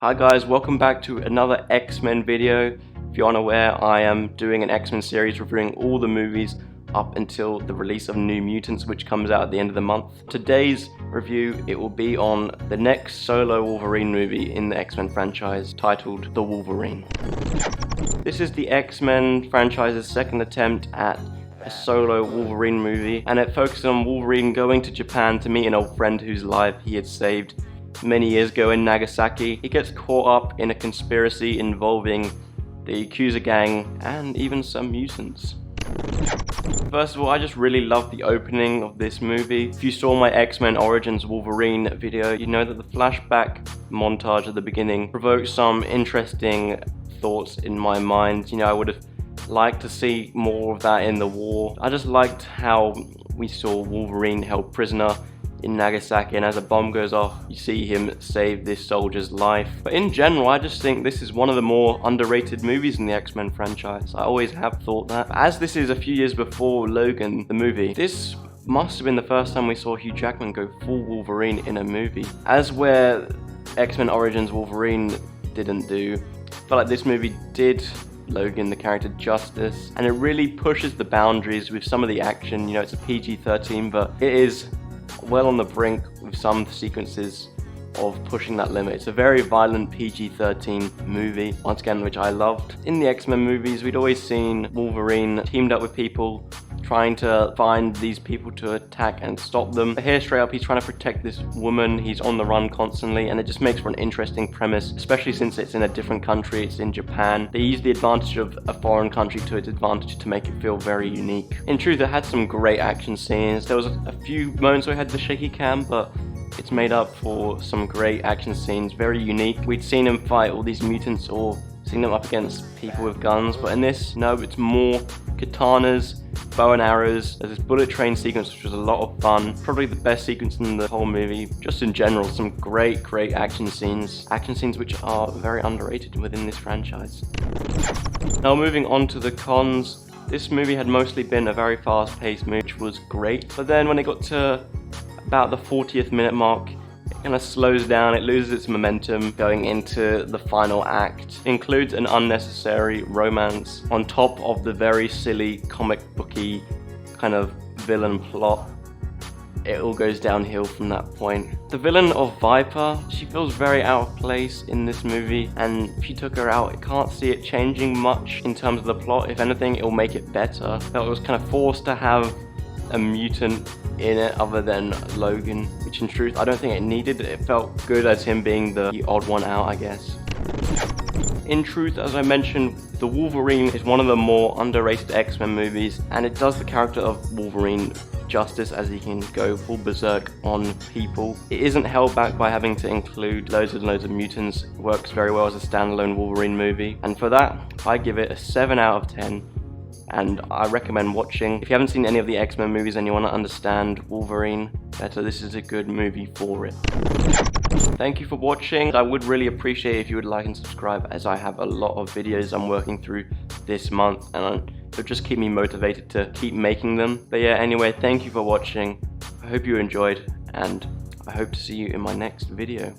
Hi guys, welcome back to another X-Men video. If you're unaware, I am doing an X-Men series reviewing all the movies up until the release of New Mutants, which comes out at the end of the month. Today's review, it will be on the next solo Wolverine movie in the X-Men franchise, titled The Wolverine. This is the X-Men franchise's second attempt at a solo Wolverine movie, and it focuses on Wolverine going to Japan to meet an old friend whose life he had saved many years ago in Nagasaki. He gets caught up in a conspiracy involving the Accuser gang and even some mutants. First of all, I just really love the opening of this movie. If you saw my X-Men Origins Wolverine video, you know that the flashback montage at the beginning provoked some interesting thoughts in my mind. You know, I would have liked to see more of that in the war. I just liked how we saw Wolverine held prisoner in Nagasaki, and as a bomb goes off, you see him save this soldier's life. But in general, I just think this is one of the more underrated movies in the X-Men franchise. I always have thought that. As this is a few years before Logan, the movie, this must have been the first time we saw Hugh Jackman go full Wolverine in a movie. As where X-Men Origins Wolverine didn't do, I felt like this movie did Logan, the character, justice, and it really pushes the boundaries with some of the action. You know, it's a PG-13, but it is well on the brink with some sequences of pushing that limit. It's a very violent PG-13 movie, once again, which I loved. In the X-Men movies, we'd always seen Wolverine teamed up with people trying to find these people to attack and stop them. But here, straight up, he's trying to protect this woman. He's on the run constantly, and it just makes for an interesting premise, especially since it's in a different country. It's in Japan. They use the advantage of a foreign country to its advantage to make it feel very unique. In truth, it had some great action scenes. There was a few moments where it had the shaky cam, but it's made up for some great action scenes, very unique. We'd seen him fight all these mutants or seen them up against people with guns, but in this, no, it's more katanas, bow and arrows. There's this bullet train sequence, which was a lot of fun. Probably the best sequence in the whole movie. Just in general, some great action scenes. Action scenes which are very underrated within this franchise. Now moving on to the cons. This movie had mostly been a very fast-paced movie, which was great. But then when it got to about the 40th minute mark, it kind of slows down, it loses its momentum going into the final act. It includes an unnecessary romance on top of the very silly comic booky kind of villain plot. It all goes downhill from that point. The villain of Viper, she feels very out of place in this movie, and if you took her out, I can't see it changing much in terms of the plot. If anything, it'll make it better. I felt it was kind of forced to have a mutant in it other than Logan, which in truth I don't think it needed. It felt good as him being the odd one out, I guess. In truth, as I mentioned, The Wolverine is one of the more underrated X-Men movies, and it does the character of Wolverine justice as he can go full berserk on people. It isn't held back by having to include loads and loads of mutants. It works very well as a standalone Wolverine movie, and for that I give it a 7 out of 10. And I recommend watching. If you haven't seen any of the X-Men movies and you want to understand Wolverine better, this is a good movie for it. Thank you for watching. I would really appreciate if you would like and subscribe, as I have a lot of videos I'm working through this month, and it'll just keep me motivated to keep making them. But yeah, anyway, thank you for watching. I hope you enjoyed, and I hope to see you in my next video.